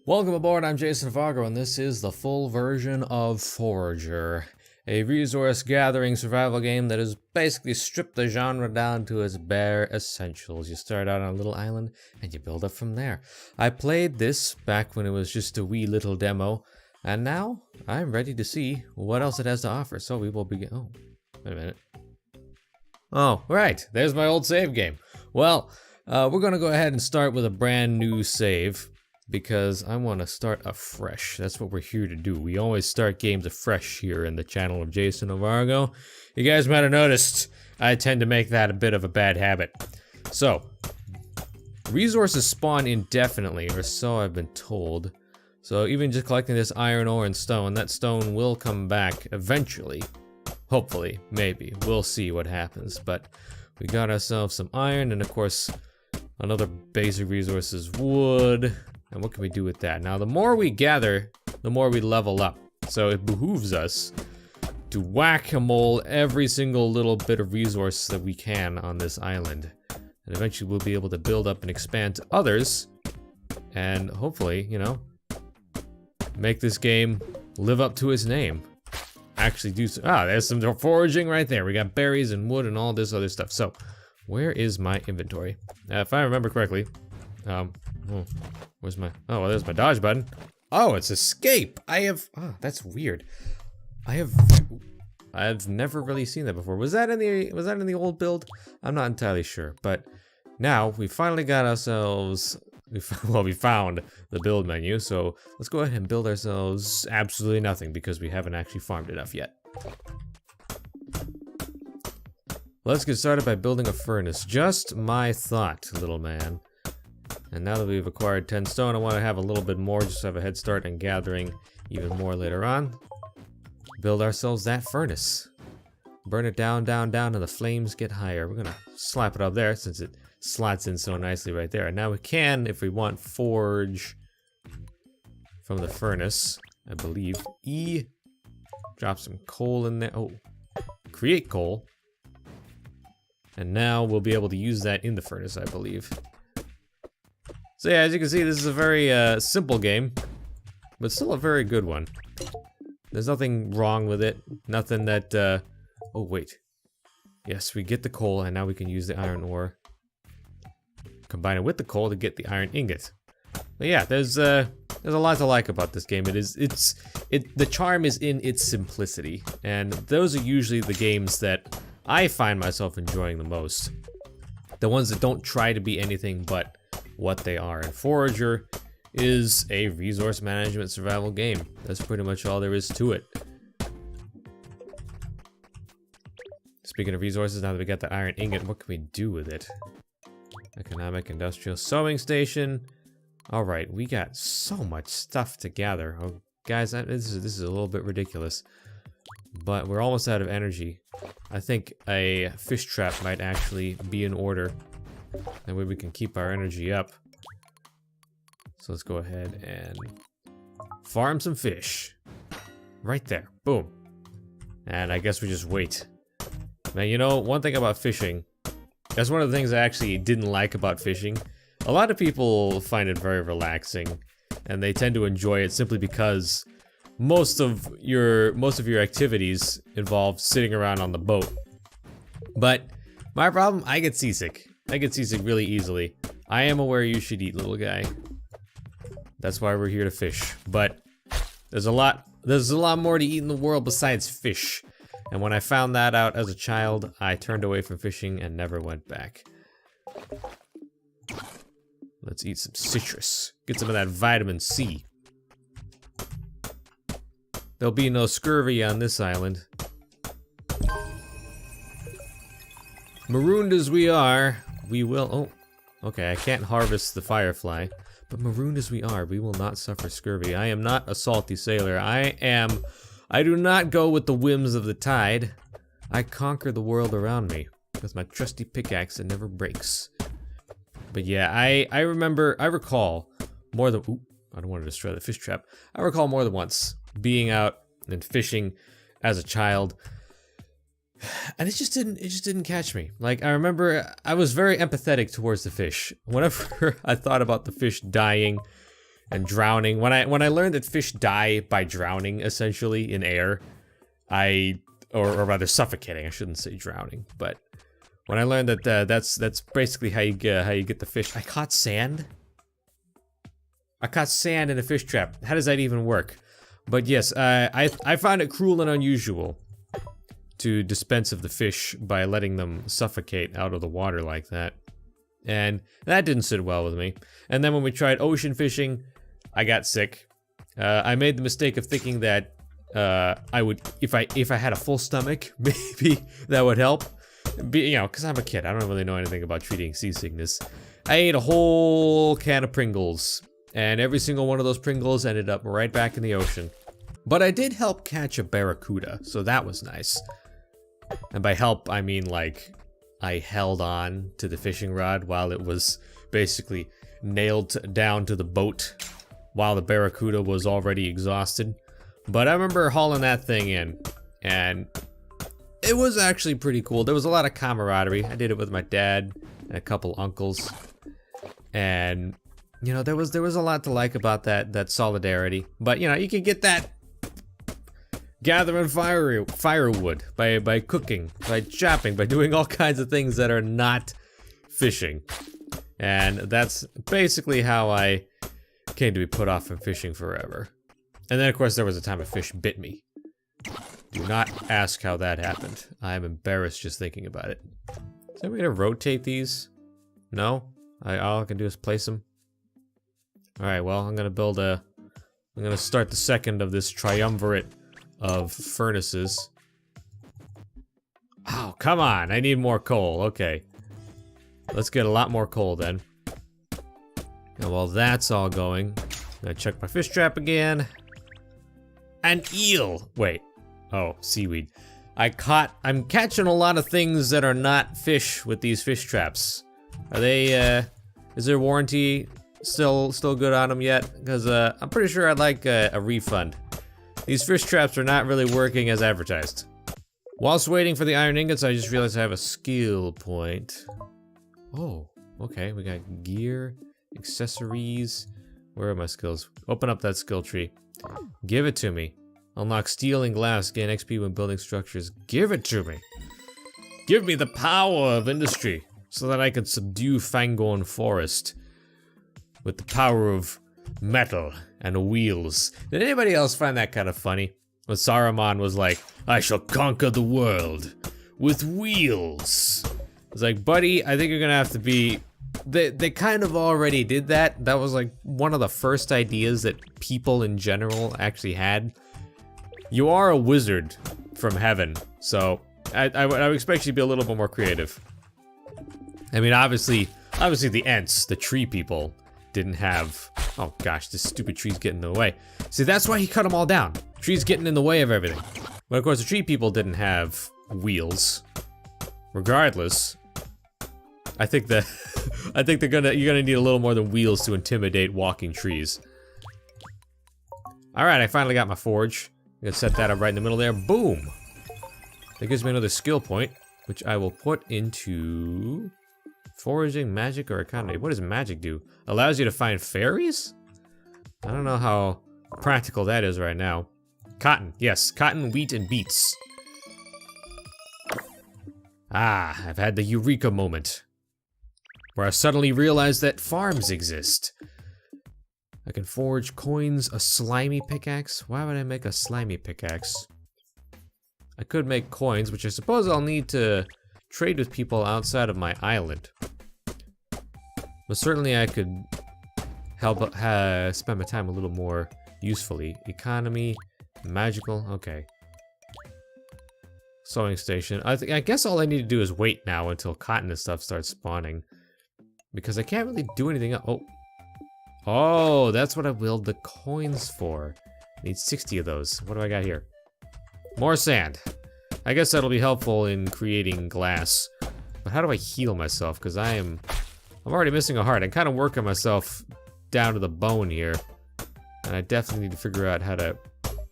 Welcome aboard, I'm JasonOfArgo, and this is the full version of Forager, a resource gathering survival game that has basically stripped the genre down to its bare essentials. You start out on a little island, and you build up from there. I played this back when it was just a wee little demo, and now I'm ready to see what else it has to offer, so we will begin. Oh, wait a minute. Oh, right, there's my old save game. Well, we're gonna go ahead and start with a brand new save, because I want to start afresh. That's what we're here to do. We always start games afresh here in the channel of JasonOfArgo. You guys might have noticed I tend to make that a bit of a bad habit. So, resources spawn indefinitely, or so I've been told. So even just collecting this iron ore and stone, that stone will come back eventually. Hopefully, maybe. We'll see what happens. But we got ourselves some iron, and of course, another basic resource is wood. And what can we do with that? Now, the more we gather, the more we level up. So it behooves us to whack-a-mole every single little bit of resource that we can on this island. And eventually we'll be able to build up and expand to others. And hopefully, you know, make this game live up to its name. Actually do so. Ah, there's some foraging right there. We got berries and wood and all this other stuff. So, where is my inventory? If I remember correctly, where's my, oh, well, there's my dodge button. Oh, it's escape. That's weird. I've never really seen that before. Was that in the old build? I'm not entirely sure, but now we finally got ourselves, we found the build menu, so let's go ahead and build ourselves absolutely nothing because we haven't actually farmed enough yet. Let's get started by building a furnace. Just my thought, little man. And now that we've acquired 10 stone, I want to have a little bit more, just to have a head start in gathering even more later on. Build ourselves that furnace. Burn it down, down, down, and the flames get higher. We're gonna slap it up there since it slots in so nicely right there. And now we can, if we want, forge from the furnace, I believe. Drop some coal in there. Oh, create coal. And now we'll be able to use that in the furnace, I believe. So yeah, as you can see, this is a very simple game, but still a very good one. There's nothing wrong with it. Nothing that, oh wait. Yes, we get the coal, and now we can use the iron ore. Combine it with the coal to get the iron ingot. But yeah, there's a lot to like about this game. The charm is in its simplicity, and those are usually the games that I find myself enjoying the most. The ones that don't try to be anything but what they are. And Forager is a resource management survival game. That's pretty much all there is to it. Speaking of resources, now that we got the iron ingot, what can we do with it? Economic, industrial, sewing station. Alright, we got so much stuff to gather. Oh, guys, this is a little bit ridiculous. But we're almost out of energy. I think a fish trap might actually be in order. That way we can keep our energy up. So let's go ahead and farm some fish. Right there. Boom. And I guess we just wait. Now, you know, one thing about fishing, that's one of the things I actually didn't like about fishing. A lot of people find it very relaxing, and they tend to enjoy it simply because most of your activities involve sitting around on the boat. But my problem, I get seasick. I get seasick really easily. I am aware you should eat, little guy. That's why we're here to fish. But there's a lot more to eat in the world besides fish. And when I found that out as a child, I turned away from fishing and never went back. Let's eat some citrus. Get some of that vitamin C. There'll be no scurvy on this island. Marooned as we are, we will... Oh, okay, I can't harvest the firefly. But marooned as we are, we will not suffer scurvy. I am not a salty sailor. I do not go with the whims of the tide. I conquer the world around me with my trusty pickaxe that never breaks. But yeah, I recall more than... Ooh, I don't want to destroy the fish trap. I recall more than once being out and fishing as a child, and it just didn't catch me. Like, I remember I was very empathetic towards the fish. Whenever I thought about the fish dying, and drowning. When I learned that fish die by drowning, essentially, in air, or rather suffocating, I shouldn't say drowning, but when I learned that that's basically how you get the fish. I caught sand? I caught sand in a fish trap. How does that even work? But yes, I found it cruel and unusual to dispense of the fish by letting them suffocate out of the water like that. And that didn't sit well with me. And then when we tried ocean fishing, I got sick. I made the mistake of thinking that I would, if I had a full stomach, maybe that would help. You know, because I'm a kid, I don't really know anything about treating seasickness. I ate a whole can of Pringles, and every single one of those Pringles ended up right back in the ocean. But I did help catch a barracuda, so that was nice. And by help, I mean like, I held on to the fishing rod while it was basically nailed down to the boat while the barracuda was already exhausted. But I remember hauling that thing in, and it was actually pretty cool. There was a lot of camaraderie. I did it with my dad and a couple uncles. And, you know, there was a lot to like about that solidarity. But, you know, you can get that gathering firewood by cooking, by chopping, by doing all kinds of things that are not fishing. And that's basically how I came to be put off from fishing forever. And then, of course, there was a time a fish bit me. Do not ask how that happened. I am embarrassed just thinking about it. Is there a way to rotate these? No? All I can do is place them? Alright, well, I'm gonna start the second of this triumvirate of furnaces. Oh, come on! I need more coal. Okay. Let's get a lot more coal then. And while that's all going, I'm gonna check my fish trap again. An eel! Wait. Oh, seaweed. I'm catching a lot of things that are not fish with these fish traps. Are they, is their warranty still good on them yet? Because, I'm pretty sure I'd like a refund. These fish traps are not really working as advertised. Whilst waiting for the iron ingots, I just realized I have a skill point. Oh, okay, we got gear, accessories. Where are my skills? Open up that skill tree. Give it to me. Unlock steel and glass, gain XP when building structures. Give it to me. Give me the power of industry so that I can subdue Fangorn Forest with the power of metal and wheels. Did anybody else find that kind of funny? When Saruman was like, I shall conquer the world with wheels. It's like, buddy, I think you're gonna have to be... They kind of already did that. That was like one of the first ideas that people in general actually had. You are a wizard from heaven, so I would expect you to be a little bit more creative. I mean, obviously the Ents, the tree people, didn't have... Oh gosh, this stupid tree's getting in the way. See, that's why he cut them all down. Tree's getting in the way of everything. But of course, the tree people didn't have wheels. Regardless, I think that you're gonna need a little more than wheels to intimidate walking trees. All right, I finally got my forge. I'm gonna set that up right in the middle there. Boom! That gives me another skill point, which I will put into foraging, magic, or economy. What does magic do? Allows you to find fairies? I don't know how practical that is right now. Cotton, yes, cotton, wheat, and beets. Ah, I've had the eureka moment, where I suddenly realized that farms exist. I can forge coins, a slimy pickaxe. Why would I make a slimy pickaxe? I could make coins, which I suppose I'll need to trade with people outside of my island. But certainly I could help spend my time a little more usefully. Economy, magical, okay. Sewing station. I guess all I need to do is wait now until cotton and stuff starts spawning. Because I can't really do anything else. Oh, that's what I willed the coins for. I need 60 of those. What do I got here? More sand. I guess that'll be helpful in creating glass. But how do I heal myself? Because I'm already missing a heart. I'm kind of working myself down to the bone here. And I definitely need to figure out how to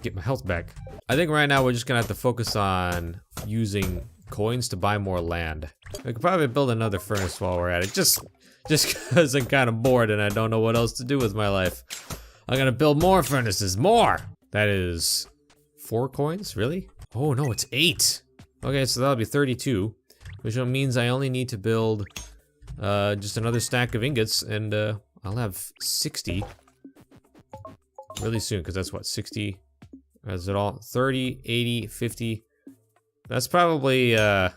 get my health back. I think right now we're just gonna have to focus on using coins to buy more land. I could probably build another furnace while we're at it. Just because I'm kind of bored and I don't know what else to do with my life. I'm gonna build more furnaces, more! That is 4 coins, really? Oh no, it's 8. Okay, so that'll be 32, which means I only need to build just another stack of ingots, and I'll have 60 really soon, because that's what, 60, is it all? 30, 80, 50. That's probably the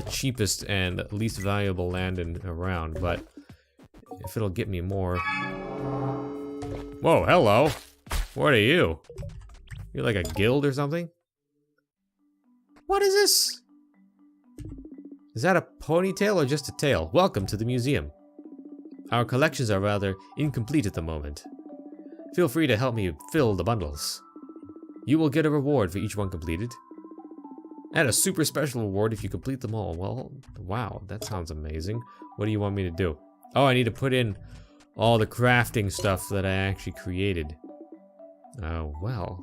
cheapest and least valuable land around, but if it'll get me more. Whoa, hello. What are you? You're like a guild or something? What is this? Is that a ponytail or just a tail? Welcome to the museum. Our collections are rather incomplete at the moment. Feel free to help me fill the bundles. You will get a reward for each one completed. And a super special reward if you complete them all. Well, wow, that sounds amazing. What do you want me to do? Oh, I need to put in all the crafting stuff that I actually created. Oh, well.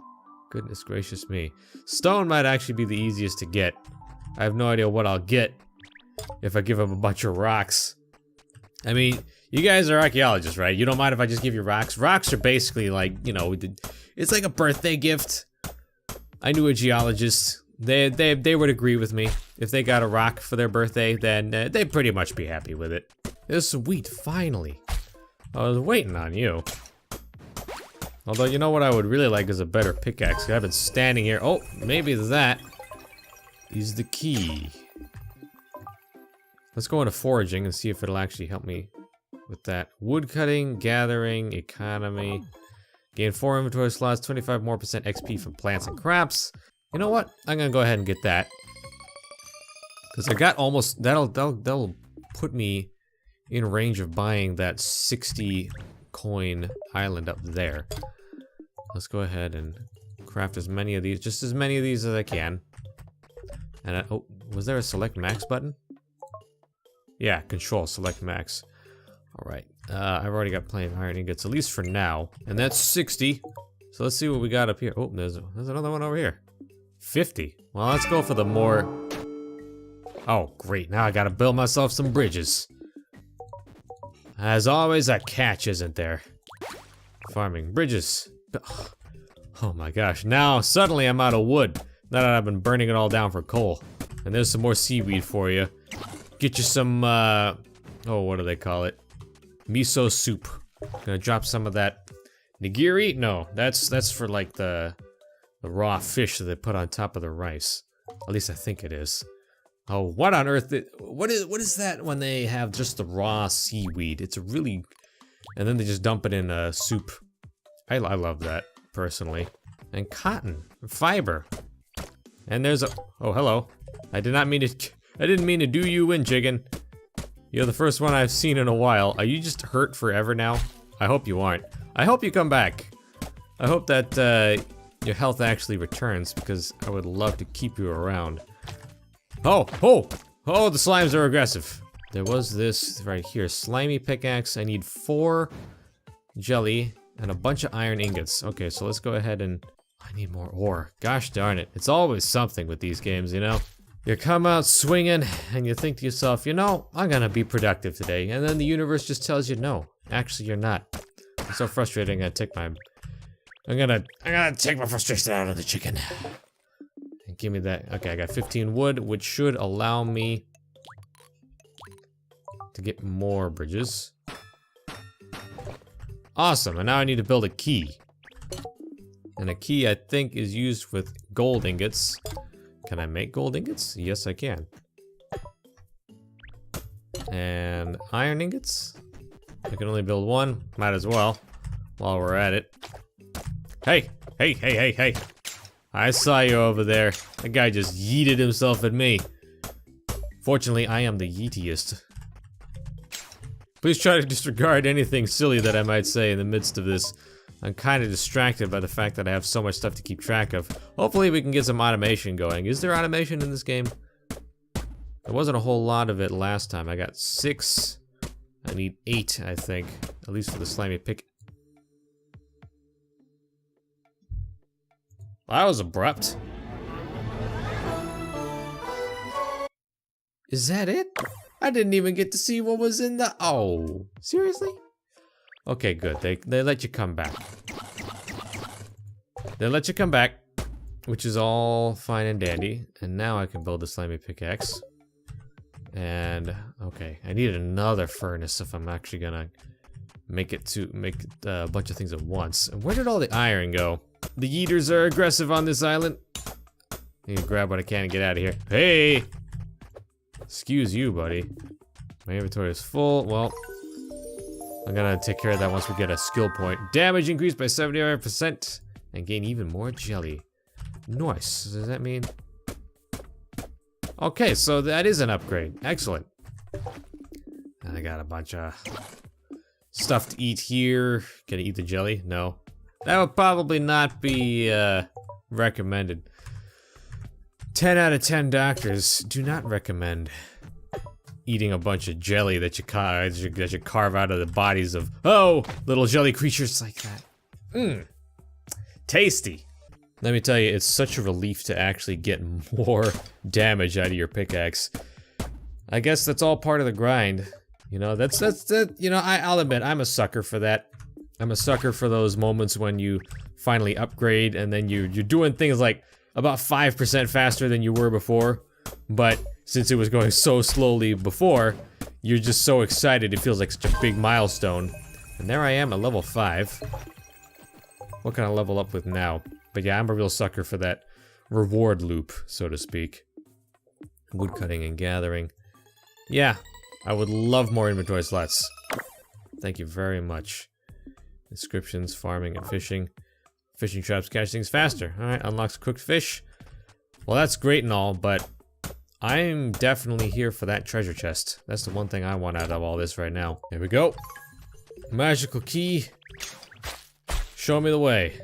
Goodness gracious me. Stone might actually be the easiest to get. I have no idea what I'll get if I give him a bunch of rocks. I mean, you guys are archaeologists, right? You don't mind if I just give you rocks? Rocks are basically like, you know, it's like a birthday gift. I knew a geologist. They would agree with me. If they got a rock for their birthday, then they'd pretty much be happy with it. It's sweet, finally. I was waiting on you. Although, you know what I would really like is a better pickaxe. I've been standing here. Oh, maybe that is the key. Let's go into foraging and see if it'll actually help me with that. Wood cutting, gathering, economy. Gain 4 inventory slots, 25% more XP from plants and crops. You know what? I'm gonna go ahead and get that. Because I got almost, that'll put me in range of buying that 60 coin island up there. Let's go ahead and craft as many of these, just as many of these as I can. And oh, was there a select max button? Yeah, control, select max. Alright, I've already got plenty of iron ingots, at least for now. And that's 60. So let's see what we got up here. Oh, there's another one over here. 50. Well, let's go for the more... Oh, great. Now I gotta build myself some bridges. As always, a catch, isn't there? Farming bridges. Oh my gosh. Now, suddenly I'm out of wood. Now that I've been burning it all down for coal. And there's some more seaweed for you. Get you some, oh, what do they call it? Miso soup. Gonna drop some of that nigiri? No, that's for like the raw fish that they put on top of the rice. At least I think it is. Oh, what on earth? What is that when they have just the raw seaweed? It's a really, and then they just dump it in a soup. I love that personally. And cotton, fiber, and there's a. Oh, hello. I didn't mean to do you in, chicken. You're the first one I've seen in a while. Are you just hurt forever now? I hope you aren't. I hope you come back. I hope that your health actually returns, because I would love to keep you around. Oh, the slimes are aggressive. There was this right here, slimy pickaxe. I need 4 jelly and a bunch of iron ingots. Okay, so let's go ahead and I need more ore. Gosh darn it. It's always something with these games, you know? You come out swinging and you think to yourself, you know, I'm gonna be productive today. And then the universe just tells you, no, actually you're not. It's so frustrating. I'm gonna take my frustration out of the chicken. And give me that. Okay, I got 15 wood, which should allow me to get more bridges. Awesome, and now I need to build a key. And a key, I think, is used with gold ingots. Can I make gold ingots? Yes, I can. And iron ingots? I can only build 1. Might as well, while we're at it. Hey! I saw you over there. That guy just yeeted himself at me. Fortunately, I am the yeetiest. Please try to disregard anything silly that I might say in the midst of this. I'm kind of distracted by the fact that I have so much stuff to keep track of. Hopefully we can get some automation going. Is there automation in this game? There wasn't a whole lot of it last time. I got 6. I need 8, I think. At least for the slimy pick. Well, that was abrupt. Is that it? I didn't even get to see what was in the... Oh, seriously? Okay, good. They let you come back. They let you come back, which is all fine and dandy. And now I can build a slimy pickaxe. And okay, I need another furnace if I'm actually gonna make a bunch of things at once. And where did all the iron go? The yeeters are aggressive on this island. I need to grab what I can and get out of here. Hey! Excuse you, buddy. My inventory is full. Well, I'm gonna take care of that once we get a skill point. Damage increased by 75% and gain even more jelly. Nice. Does that mean? Okay, so that is an upgrade. Excellent. And I got a bunch of stuff to eat here. Can I eat the jelly? No. That would probably not be recommended. 10 out of 10 doctors do not recommend eating a bunch of jelly that you carve out of the bodies of, oh, little jelly creatures like that. Mmm. Tasty. Let me tell you, it's such a relief to actually get more damage out of your pickaxe. I guess that's all part of the grind. You know, that's you know, I'll admit, I'm a sucker for that. I'm a sucker for those moments when you finally upgrade and then you're doing things like about 5% faster than you were before, but since it was going so slowly before, you're just so excited, it feels like such a big milestone. And there I am at level 5. What can I level up with now? But yeah, I'm a real sucker for that reward loop, so to speak. Woodcutting and gathering. Yeah, I would love more inventory slots. Thank you very much. Inscriptions, farming, and fishing. Fishing traps catch things faster. Alright, unlocks cooked fish. Well, that's great and all, but I'm definitely here for that treasure chest. That's the one thing I want out of all this right now. Here we go. Magical key. Show me the way.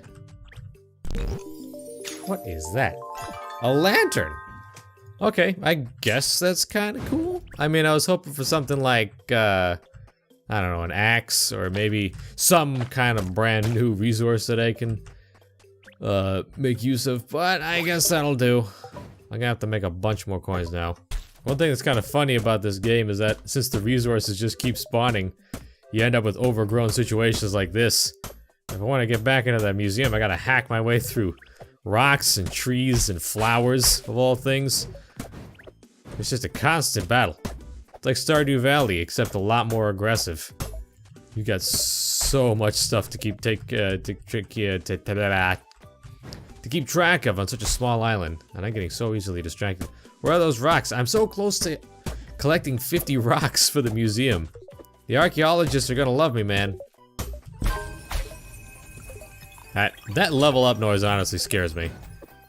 What is that? A lantern! Okay, I guess that's kind of cool. I mean, I was hoping for something like, I don't know, an axe, or maybe some kind of brand new resource that I can make use of, but I guess that'll do. I'm gonna have to make a bunch more coins now. One thing that's kind of funny about this game is that since the resources just keep spawning, you end up with overgrown situations like this. If I want to get back into that museum, I gotta hack my way through rocks and trees and flowers, of all things. It's just a constant battle. It's like Stardew Valley, except a lot more aggressive. You got so much stuff to keep keep track of on such a small island, and I'm getting so easily distracted. Where are those rocks? I'm so close to collecting 50 rocks for the museum. The archaeologists are gonna love me, man. That level up noise honestly scares me.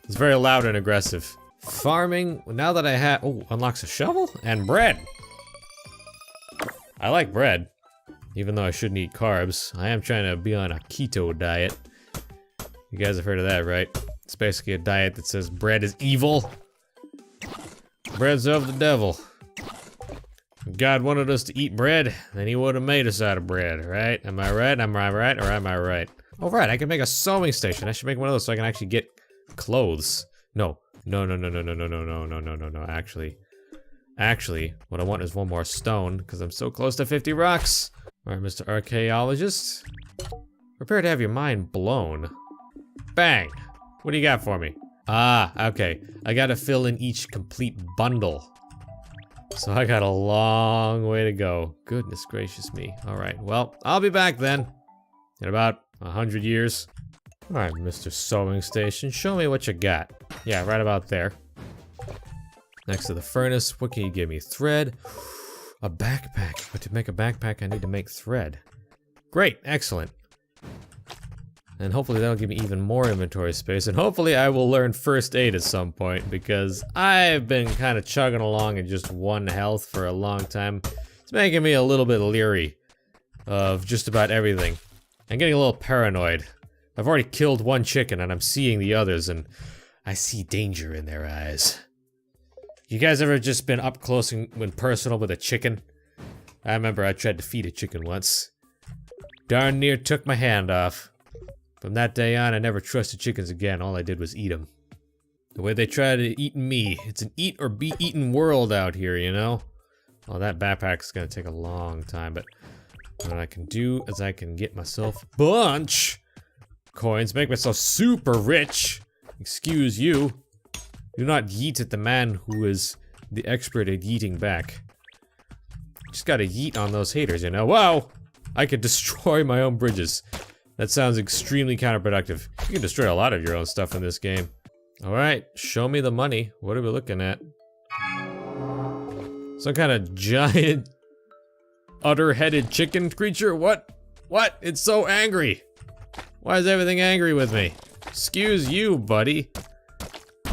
It's very loud and aggressive. Farming, now that I have, oh, unlocks a shovel and bread. I like bread, even though I shouldn't eat carbs. I am trying to be on a keto diet. You guys have heard of that, right? It's basically a diet that says bread is evil. Bread's of the devil. If God wanted us to eat bread, then he would have made us out of bread, right? Am I right? Am I right? Or am I right? Oh, right, I can make a sewing station. I should make one of those so I can actually get clothes. No. Actually, what I want is one more stone, because I'm so close to 50 rocks. Alright, Mr. Archaeologist. Prepare to have your mind blown. Bang! What do you got for me? Ah, okay. I gotta fill in each complete bundle. So I got a long way to go. Goodness gracious me. Alright, well, I'll be back then. In about 100 years. Alright, Mr. Sewing Station, show me what you got. Yeah, right about there. Next to the furnace, what can you give me? Thread. A backpack. But to make a backpack, I need to make thread. Great, excellent. And hopefully that'll give me even more inventory space, and hopefully I will learn first aid at some point, because I've been kind of chugging along at just 1 health for a long time. It's making me a little bit leery of just about everything. I'm getting a little paranoid. I've already killed 1 chicken and I'm seeing the others, and I see danger in their eyes. You guys ever just been up close and personal with a chicken? I remember I tried to feed a chicken once. Darn near took my hand off. From that day on, I never trusted chickens again. All I did was eat them. The way they try to eat me. It's an eat or be eaten world out here, you know? Well, that backpack's gonna take a long time, but What I can do is I can get myself a bunch coins, make myself super rich. Excuse you. Do not yeet at the man who is the expert at yeeting back. Just gotta yeet on those haters, you know? Wow! I could destroy my own bridges. That sounds extremely counterproductive. You can destroy a lot of your own stuff in this game. Alright, show me the money. What are we looking at? Some kind of giant, udder-headed chicken creature? What? What? It's so angry! Why is everything angry with me? Excuse you, buddy.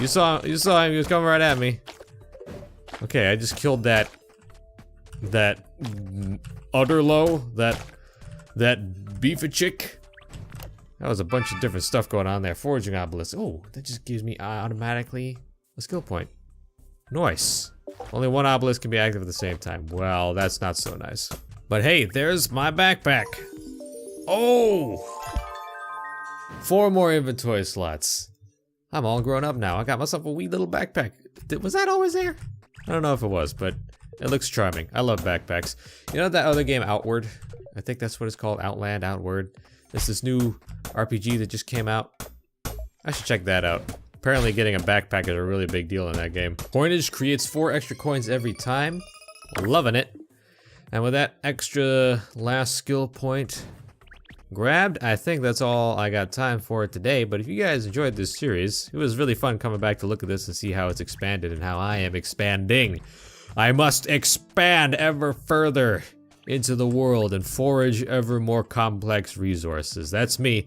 You saw him, he was coming right at me. Okay, I just killed that udderlow, that beef-a-chick. That was a bunch of different stuff going on there. Foraging obelisk. Oh, that just gives me automatically a skill point. Nice. Only one obelisk can be active at the same time. Well, that's not so nice. But hey, there's my backpack. Oh! 4 more inventory slots. I'm all grown up now. I got myself a wee little backpack. Was that always there? I don't know if it was, but it looks charming. I love backpacks. You know that other game, Outward? I think that's what it's called, Outland, Outward. There's this new RPG that just came out. I should check that out. Apparently getting a backpack is a really big deal in that game. Coinage creates 4 extra coins every time. Loving it. And with that extra last skill point grabbed, I think that's all I got time for today. But if you guys enjoyed this series, it was really fun coming back to look at this and see how it's expanded and how I am expanding. I must expand ever further into the world and forage ever more complex resources. That's me.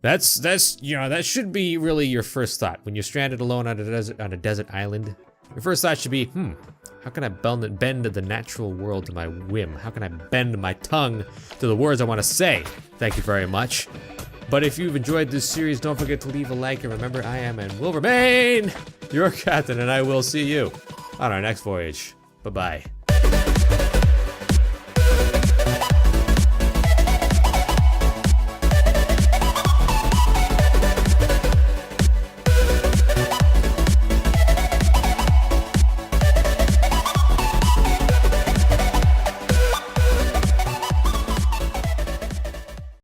That's you know, that should be really your first thought when you're stranded alone on a desert island. Your first thought should be, how can I bend the natural world to my whim? How can I bend my tongue to the words I want to say? Thank you very much. But if you've enjoyed this series, don't forget to leave a like, and remember, I am and will remain your captain, and I will see you on our next voyage. Bye-bye.